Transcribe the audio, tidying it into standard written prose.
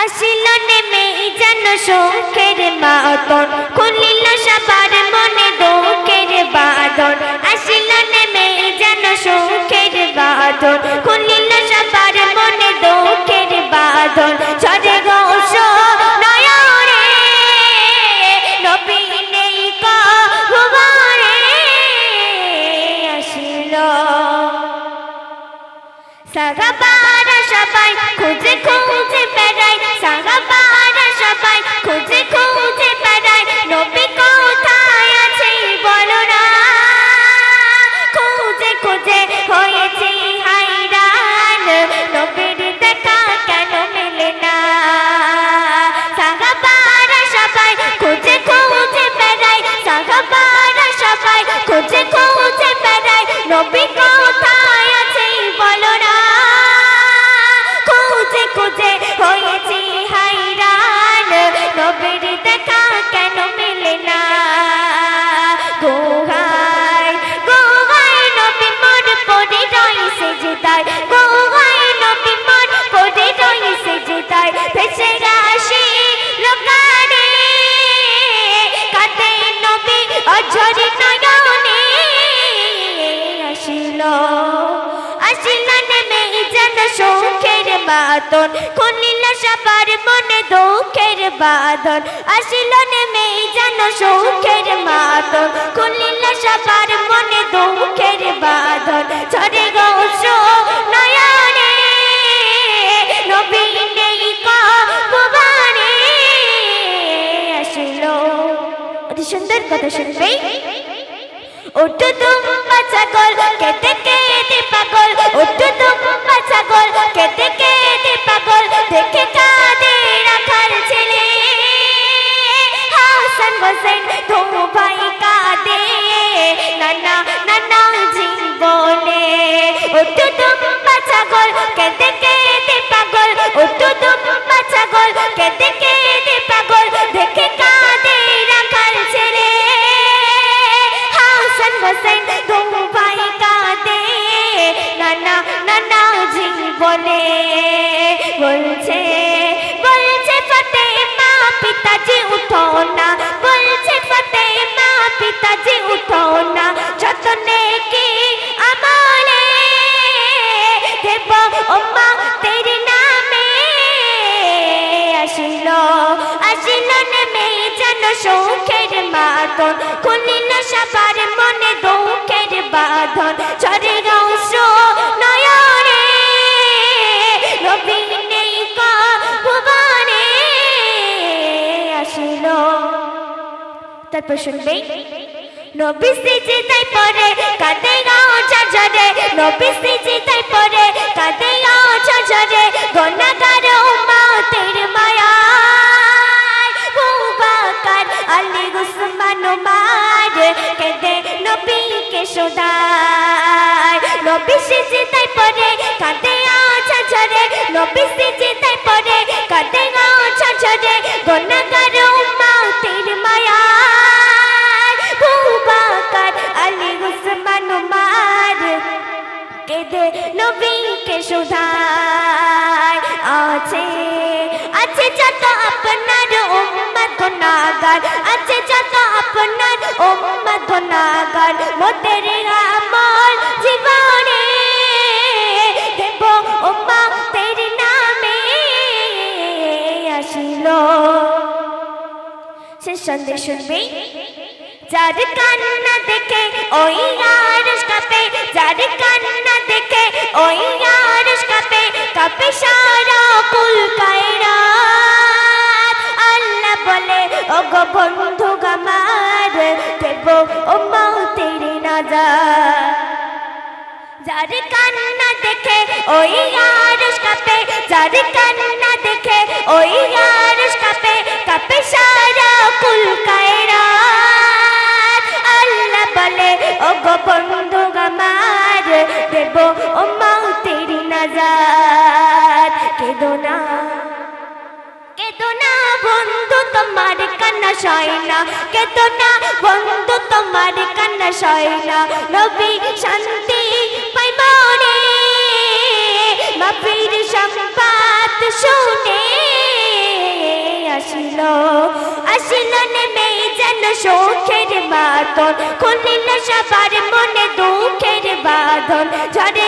আসিল নেমে যেন সুখের মাতন, খুলিল সবার মনে দুঃখের বাঁধন। আসিল নেমে যেন সুখের বাঁধন, খুলিল সবার মনে দুঃখের বাঁধন। ঝরে গৌস নয়নে নবী নেই কভুবনে, আসিল সাহাবারা সবাই খুঁজে খুঁজে বেড়ায়, সাহাবারা সবাই খুঁজে খুঁজে বেড়ায়, নবী কোথায় আছে বলো না। খুঁজে খুঁজে হয়েছে হায়রান, নবীর দেখা কেন মেলে না। সাহাবারা সবাই খুঁজে খুঁজে বেড়ায়, সাহাবারা সবাই খুঁজে খুঁজে বেড়ায়, নবী কোথায় আছে বলো না। খুঁজে খুঁজে হয়েছি হায়রান, নবীর দেখা কেন মেলে না। গোহায় গোহায় নবী মোর পড়ে রয়েছে যেতায়, গোহায় নবী মোর পড়ে রয়েছে যেতায়। ভেসে আসি লোকানে কাঁদে নবী অঝরি নয়নে, আসিল আসিল নেমে যেন সুখের বাঁধন, খুলিল সবার মনে দুঃখের বাঁধন। আসিল নেমে যেন সুখের বাঁধন, খুলিল সবার মনে দুঃখের বাঁধন। ঝরে গৌস নয়নে নবী নেই কভুবনে, আসিল। অতি সুন্দর কথা শুনবে। ওঠো দুম্বা ছাগল কেটে কেটে পাগল, ওঠো দুম্বা ছাগল কেটে কেটে পাগল। দেখে কাঁদে রাখাল ছেলে হাসান হোসেন, দু ভাই কাঁদে নানা নানা জীবনে। ওঠো দুম্বা ছাগল কেটে কেটে পাগল, ওঠো দুম্বা ছাগল কেটে কেটে পাগল। দেখে কাঁদে রাখাল ছেলে হাসান হোসেন, দু ভাই কাঁদে নানা নানা জীবনে। বলছে বলছে ফাতেমা পিতাজি উঠো না, বলছে ফাতেমা পিতাজি উঠো না। যতনে কি আমলে দেব ওম্মা তেরি নামে, আসিল আসিল নেমে যেন সুখের বাঁধন, খুলিল সবার মনে দুঃখের বাঁধন। ঝরে গৌস নয়নে নবী নেই কভুবনে, আসিল। তারপর শুনবে। নবী সিজদায় পড়ে কাঁদে ঝরঝরে, নবী সিজদায় পড়ে কাঁদে ঝরঝরে। গুনাহগার উম্মতের মায়ায় বুবাকার আলী উসমান ওমর কেঁদে নবীকে শোধায়। নবী সিজদায় পড়ে কাঁদে ঝরঝরে, নবী সিজদায় পড়ে কাঁদে ঝরঝরে। গুনাহগার উম্মতের মায়ায় বুবাকার আলী উসমান ওমর কেঁদে নবীকে শোধায়। আছে আছে যত আপনার উম্মত গুনাহগার, আছে যত আপনার উম্মত গুনাহগার। মোদের আমল জীবনে দেব উম্মা তেরি নামে, আসিল। সে সন্দেশ শুনবে। যার কান্না দেখে ওই আরশ কাঁপে, যার কান্না দেখে ওই আরশ কাঁপে, কাঁপে সারা কুল কায়নাত। আল্লাহ বলে ওগো বন্ধু আমার দেব ওম্মা তেরি নাজাত। যার কান্না দেখে ওই আরশ কাঁপে, যার কান্না দেখে ওই আরশ কাঁপে, কাঁপে সারা কুল কায়নাত। আল্লাহ বলে ওগো বন্ধু আমার দেব ওম্মা তেরি নাজাত। কেঁদো না কেঁদো না বন্ধু তোমার কান্না সয় না, কেঁদো না বন্ধু তোমার কান্না সয় না। নবী শান্তি পাই মনে, মাফির সংবাদ শুনে আসিল আসিল নেমেই যেন সুখের বাদল খুলিল সবার মনে দুঃখের বাঁধন ঝড়